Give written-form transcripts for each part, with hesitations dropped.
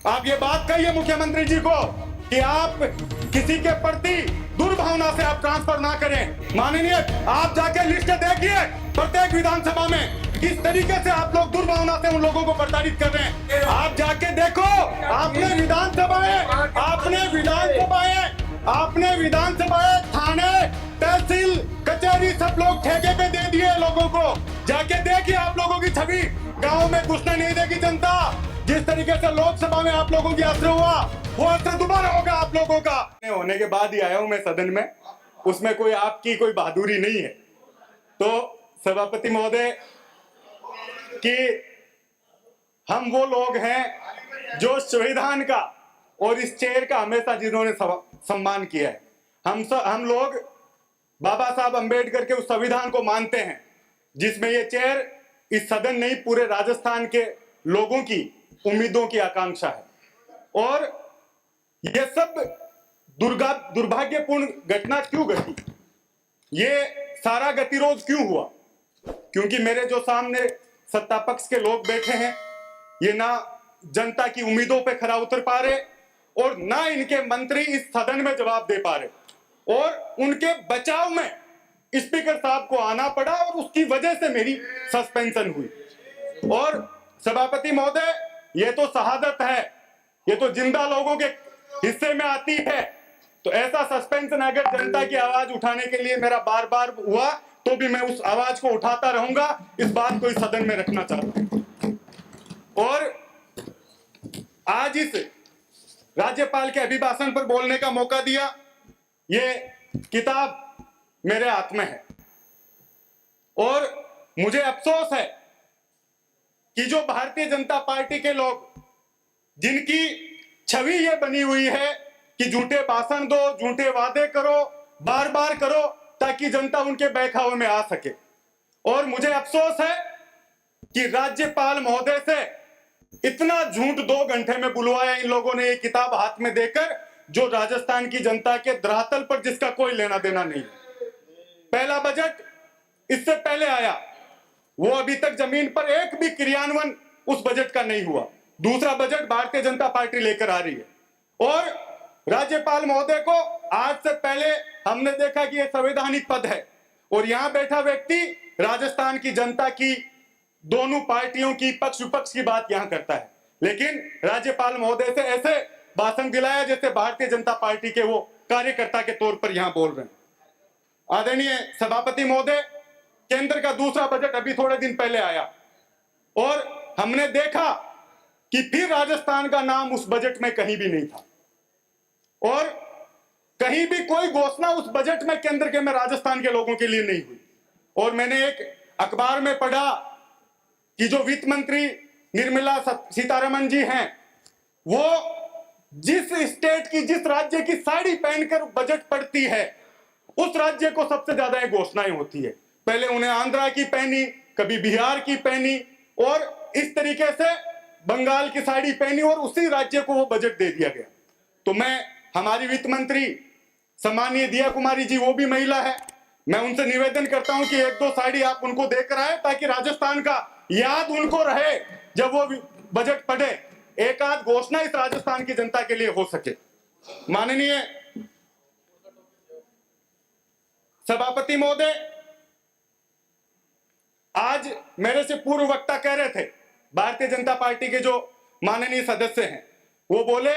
आप ये बात कहिए मुख्यमंत्री जी को कि आप किसी के प्रति दुर्भावना से आप ट्रांसफर ना करें। माननीय, आप जाके लिस्ट देखिए प्रत्येक विधानसभा में किस तरीके से आप लोग दुर्भावना से उन लोगों को प्रताड़ित कर रहे हैं। आप जाके देखो, आपने विधानसभाएं, थाने, तहसील, कचहरी सब लोग ठेके पे दे दिए लोगों को। जाके देखिए, आप लोगों की छवि गाँव में घुसने नहीं देगी जनता। जिस तरीके से लोकसभा में आप लोगों की असर हुआ, वो असर दोबारा होगा आप लोगों का। होने के बाद ही आया हूं मैं सदन में, उसमें कोई आपकी कोई बहादुरी नहीं है। तो सभापति महोदय कि हम वो लोग हैं जो संविधान का और इस चेयर का हमेशा जिन्होंने सम्मान किया है। हम लोग बाबा साहब अंबेडकर के उस संविधान को मानते हैं जिसमें ये चेयर इस सदन नहीं पूरे राजस्थान के लोगों की उम्मीदों की आकांक्षा है। और ये सब दुर्भाग्यपूर्ण घटना क्यों घटी, ये सारा गतिरोध क्यों हुआ? क्योंकि मेरे जो सामने सत्ता पक्ष के लोग बैठे हैं, ये ना जनता की उम्मीदों पे खरा उतर पा रहे और ना इनके मंत्री इस सदन में जवाब दे पा रहे। और उनके बचाव में स्पीकर साहब को आना पड़ा और उसकी वजह से मेरी सस्पेंशन हुई। और सभापति महोदय, ये तो शहादत है, ये तो जिंदा लोगों के हिस्से में आती है। तो ऐसा सस्पेंशन अगर जनता की आवाज उठाने के लिए मेरा बार बार हुआ तो भी मैं उस आवाज को उठाता रहूंगा। इस बात को इस सदन में रखना चाहता हूं। और आज इस राज्यपाल के अभिभाषण पर बोलने का मौका दिया, ये किताब मेरे हाथ में है और मुझे अफसोस है कि जो भारतीय जनता पार्टी के लोग, जिनकी छवि ये बनी हुई है कि झूठे भाषण दो, झूठे वादे करो, बार बार करो ताकि जनता उनके बहकावे में आ सके। और मुझे अफसोस है कि राज्यपाल महोदय से इतना झूठ 2 घंटे में बुलवाया इन लोगों ने, ये किताब हाथ में देकर, जो राजस्थान की जनता के धरातल पर जिसका कोई लेना देना नहीं। पहला बजट इससे पहले आया, वो अभी तक जमीन पर एक भी क्रियान्वयन उस बजट का नहीं हुआ। दूसरा बजट भारतीय जनता पार्टी लेकर आ रही है। और राज्यपाल महोदय को आज से पहले हमने देखा कि यह संवैधानिक पद है और यहां बैठा व्यक्ति राजस्थान की जनता की, दोनों पार्टियों की पक्ष विपक्ष की बात यहां करता है, लेकिन राज्यपाल महोदय से ऐसे भाषण दिलाया जैसे भारतीय जनता पार्टी के वो कार्यकर्ता के तौर पर यहां बोल रहे हैं। आदरणीय सभापति महोदय, केंद्र का दूसरा बजट अभी थोड़े दिन पहले आया और हमने देखा कि फिर राजस्थान का नाम उस बजट में कहीं भी नहीं था और कहीं भी कोई घोषणा उस बजट में केंद्र के में राजस्थान के लोगों के लिए नहीं हुई। और मैंने एक अखबार में पढ़ा कि जो वित्त मंत्री निर्मला सीतारमण जी हैं, वो जिस स्टेट की, जिस राज्य की साड़ी पहनकर बजट पढ़ती है, उस राज्य को सबसे ज्यादा ये घोषणाएं होती है। पहले उन्हें आंध्रा की पहनी, कभी बिहार की पहनी और इस तरीके से बंगाल की साड़ी पहनी और उसी राज्य को वो बजट दे दिया गया। तो मैं, हमारी वित्त मंत्री सम्मानीय दिया कुमारी जी, वो भी महिला है, मैं उनसे निवेदन करता हूं कि 1-2 साड़ी आप उनको देकर आए ताकि राजस्थान का याद उनको रहे जब वो बजट पढ़े, एक आध घोषणा इस राजस्थान की जनता के लिए हो सके। माननीय सभापति महोदय, आज मेरे से पूर्व वक्ता कह रहे थे, भारतीय जनता पार्टी के जो माननीय सदस्य हैं, वो बोले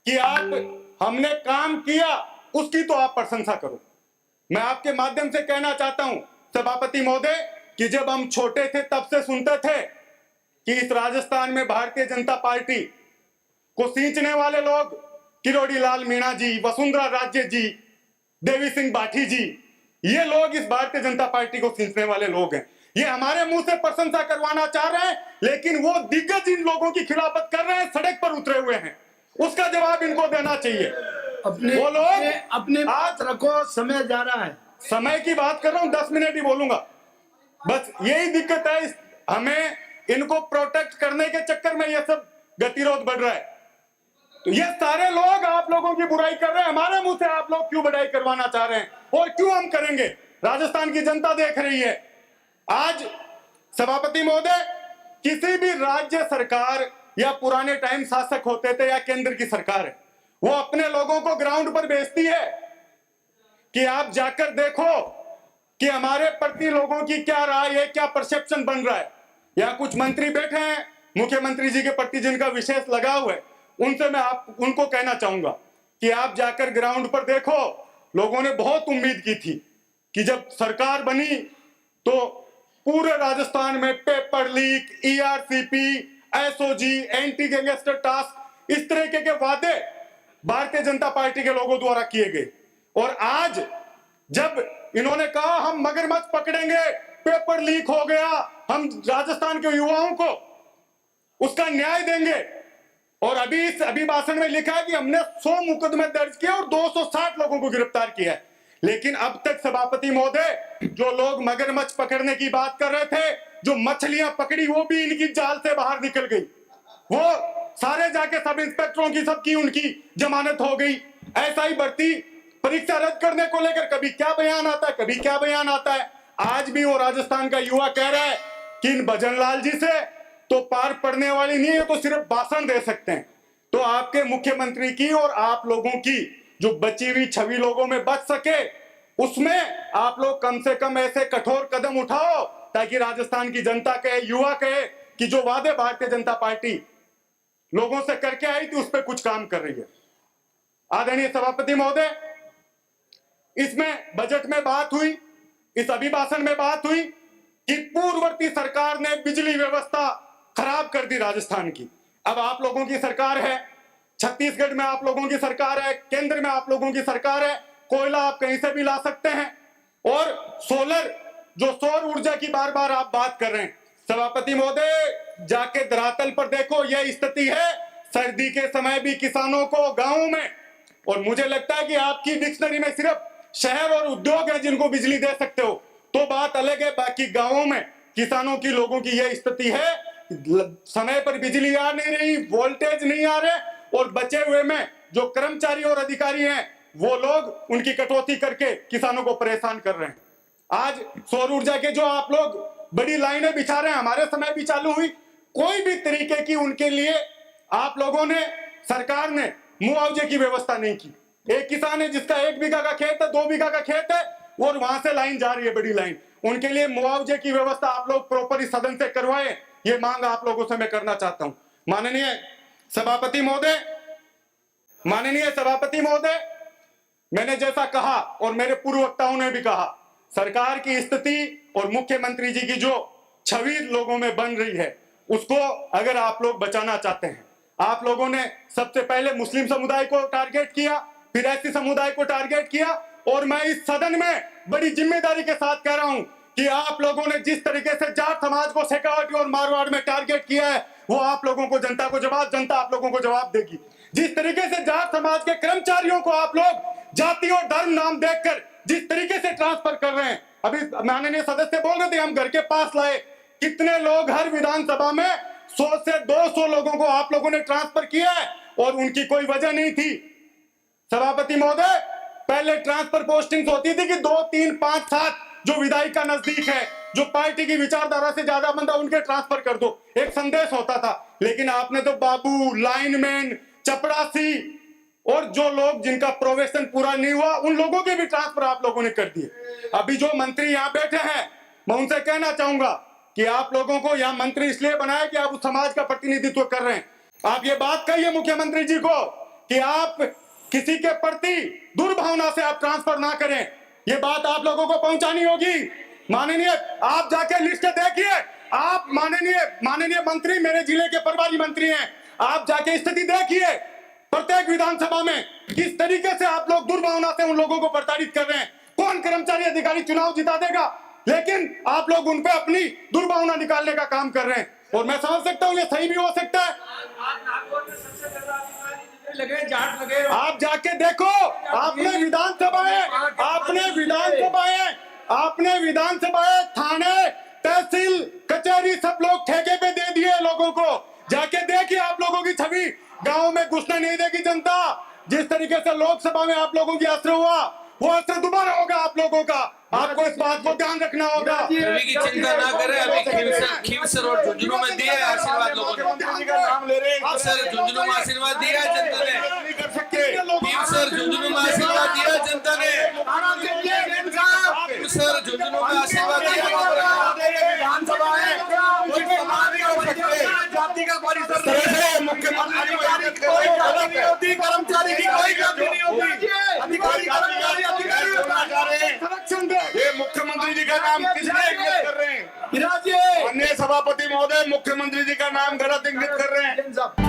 कि आप, हमने काम किया उसकी तो आप प्रशंसा करो। मैं आपके माध्यम से कहना चाहता हूं सभापति महोदय कि जब हम छोटे थे तब से सुनते थे कि इस राजस्थान में भारतीय जनता पार्टी को सींचने वाले लोग किरोड़ी लाल मीणा जी, वसुंधरा राजे जी, देवी सिंह बाठी जी, ये लोग इस भारतीय जनता पार्टी को सींचने वाले लोग हैं। ये हमारे मुंह से प्रशंसा करवाना चाह रहे हैं, लेकिन वो दिग्गज इन लोगों की खिलाफत कर रहे हैं, सड़क पर उतरे हुए हैं, उसका जवाब इनको देना चाहिए। वो लोग अपने बात रखो, समय जा रहा है। समय की बात कर रहा हूं, 10 मिनट ही बोलूंगा, बस यही दिक्कत है। हमें इनको प्रोटेक्ट करने के चक्कर में ये सब गतिरोध बढ़ रहा है। तो ये सारे लोग आप लोगों की बुराई कर रहे हैं, हमारे मुंह से आप लोग क्यों बुराई करवाना चाह रहे हैं और क्यों हम करेंगे? राजस्थान की जनता देख रही है। आज सभापति महोदय, किसी भी राज्य सरकार या पुराने टाइम शासक होते थे या केंद्र की सरकार है, वो अपने लोगों को ग्राउंड पर भेजती है कि आप जाकर देखो कि हमारे प्रति लोगों की क्या राय है, क्या परसेप्शन बन रहा है। या कुछ मंत्री बैठे हैं मुख्यमंत्री जी के प्रति जिनका विशेष लगाव है, उनसे मैं उनको कहना चाहूंगा कि आप जाकर ग्राउंड पर देखो। लोगों ने बहुत उम्मीद की थी कि जब सरकार बनी तो पूरे राजस्थान में paper leak, ERCP, SOG, anti gangster task, इस तरीके के वादे भारतीय जनता पार्टी के लोगों द्वारा किए गए। और आज जब इन्होंने कहा हम मगरमच्छ पकड़ेंगे, पेपर लीक हो गया, हम राजस्थान के युवाओं को उसका न्याय देंगे, और अभी इस अभिभाषण में लिखा है कि हमने 100 मुकदमे दर्ज किए और 260 लोगों को गिरफ्तार किया है। लेकिन अब तक सभापति महोदय, जो लोग मगरमच्छ पकड़ने की बात कर रहे थे, जो मछलियां पकड़ी वो भी इनकी जाल से बाहर निकल गई, वो सारे जाके सब इंस्पेक्टरों की सबकी उनकी जमानत हो गई। ऐसा ही भर्ती परीक्षा रद्द करने को लेकर कभी क्या बयान आता है, कभी क्या बयान आता है। आज भी वो राजस्थान का युवा कह रहा है कि इन भजनलाल जी से तो पार पड़ने वाली नहीं है, तो सिर्फ भाषण दे सकते हैं। तो आपके मुख्यमंत्री की और आप लोगों की जो बची हुई छवि लोगों में बच सके, उसमें आप लोग कम से कम ऐसे कठोर कदम उठाओ ताकि राजस्थान की जनता कहे, युवा कहे कि जो वादे भारतीय जनता पार्टी लोगों से करके आई थी उस पर कुछ काम कर रही है। आदरणीय सभापति महोदय, इसमें बजट में बात हुई, इस अभिभाषण में बात हुई कि पूर्ववर्ती सरकार ने बिजली व्यवस्था खराब कर दी राजस्थान की। अब आप लोगों की सरकार है, छत्तीसगढ़ में आप लोगों की सरकार है, केंद्र में आप लोगों की सरकार है, कोयला आप कहीं से भी ला सकते हैं, और सोलर, जो सौर ऊर्जा की बार बार आप बात कर रहे हैं। सभापति महोदय, जाके धरातल पर देखो, यह स्थिति है सर्दी के समय भी किसानों को गांवों में, और मुझे लगता है कि आपकी डिक्शनरी में सिर्फ शहर और उद्योग है जिनको बिजली दे सकते हो, तो बात अलग है। बाकी गांवों में किसानों की, लोगों की यह स्थिति है, समय पर बिजली आ नहीं रही, वोल्टेज नहीं आ रहे, और बचे हुए में जो कर्मचारी और अधिकारी हैं वो लोग उनकी कटौती करके किसानों को परेशान कर रहे हैं। आज सौर ऊर्जा के जो आप लोग बड़ी लाइनें बिछा रहे हैं, हमारे समय भी चालू हुई, कोई भी तरीके की उनके लिए आप लोगों ने, सरकार ने मुआवजे की व्यवस्था नहीं की। एक किसान है जिसका 1 बीघा का खेत है, 2 बीघा का खेत है, और वहां से लाइन जा रही है, बड़ी लाइन, उनके लिए मुआवजे की व्यवस्था आप लोग प्रॉपर इस सदन से करवाएं, ये मांग आप लोगों से मैं करना चाहता हूं। माननीय सभापति महोदय, माननीय सभापति महोदय, मैंने जैसा कहा और मेरे पूर्व वक्ताओं ने भी कहा, सरकार की स्थिति और मुख्यमंत्री जी की जो छवि लोगों में बन रही है, उसको अगर आप लोग बचाना चाहते हैं, आप लोगों ने सबसे पहले मुस्लिम समुदाय को टारगेट किया, फिर एससी समुदाय को टारगेट किया, और मैं इस सदन में बड़ी जिम्मेदारी के साथ कह रहा हूं कि आप लोगों ने जिस तरीके से जाट समाज को शेखावटी और मारवाड़ में टारगेट किया है, वो आप लोगों को, जनता आप लोगों को जवाब देगी। जिस तरीके से जाट समाज के कर्मचारियों को आप लोग जाति और धर्म नाम देखकर जिस तरीके से ट्रांसफर कर रहे हैं, अभी माननीय सदस्य बोल रहे थे हम घर के पास लाए, कितने लोग हर विधानसभा में 100 से 200 लोगों को आप लोगों ने ट्रांसफर किया है, और उनकी कोई वजह नहीं थी। सभापति महोदय, पहले ट्रांसफर पोस्टिंग होती थी कि 2, 3, 5, 7 जो विधायक का नजदीक है, जो पार्टी की विचारधारा से ज्यादा बंदा, उनके ट्रांसफर कर दो, एक संदेश होता था। लेकिन आपने तो बाबू, लाइनमैन, चपरासी और जो लोग जिनका प्रोवेशन पूरा नहीं हुआ, उन लोगों के भी ट्रांसफर आप लोगों ने कर दिए। अभी जो मंत्री यहाँ बैठे हैं, मैं उनसे कहना चाहूंगा कि आप लोगों को यहाँ मंत्री इसलिए बनाया कि आप उस समाज का प्रतिनिधित्व कर रहे हैं। आप ये बात कहिए मुख्यमंत्री जी को कि आप किसी के प्रति दुर्भावना से आप ट्रांसफर ना करें, ये बात आप लोगों को पहुंचानी होगी। माननीय, आप जाके लिस्ट देखिए, आप माननीय मंत्री मेरे जिले के प्रभारी मंत्री हैं, आप जाके स्थिति देखिए प्रत्येक विधानसभा में किस तरीके से आप लोग दुर्भावना से उन लोगों को प्रताड़ित कर रहे हैं। कौन कर्मचारी अधिकारी चुनाव जिता देगा, लेकिन आप लोग उन पे अपनी दुर्भावना निकालने का काम कर रहे हैं, और मैं समझ सकता हूं ये सही भी हो सकता है। आप जाके देखो, आपने विधानसभाएं, थाने, तहसील, कचहरी सब लोग ठेके पे दे दिए लोगों को। जाके देखिए, आप लोगों की छवि गांव में घुसने नहीं देगी जनता। जिस तरीके से लोकसभा में आप लोगों की असर हुआ, वो असर दोबारा होगा आप लोगों का। आपको इस बात को ध्यान रखना होगा। रवि की चिंता ना करें, अभी खीवसर और झुंझुनू में दिया है आशीर्वाद लोगों ने। मुख्यमंत्री जी का नाम ले रहे हैं, सर झुंझुनू में आशीर्वाद दिया है जनता ने। नहीं कर सकते। खीवसर झुंझुनू में आशीर्वाद दिया है जनता ने। खीवसर झुंझुनू में आशीर्वाद दिया विधानसभा है, कोई सवाल नहीं कर सकते। जाति का परिसर है, मुख्यमंत्री विरोधी कर्मचारी की कोई गलती नहीं होती। अधिकारी कर्मचारी अधिकारी होना चाह रहे हैं। ये मुख्यमंत्री जी का नाम किसने इंगित कर रहे हैं? माननीय सभापति महोदय, मुख्यमंत्री जी का नाम गलत इंगित कर रहे हैं।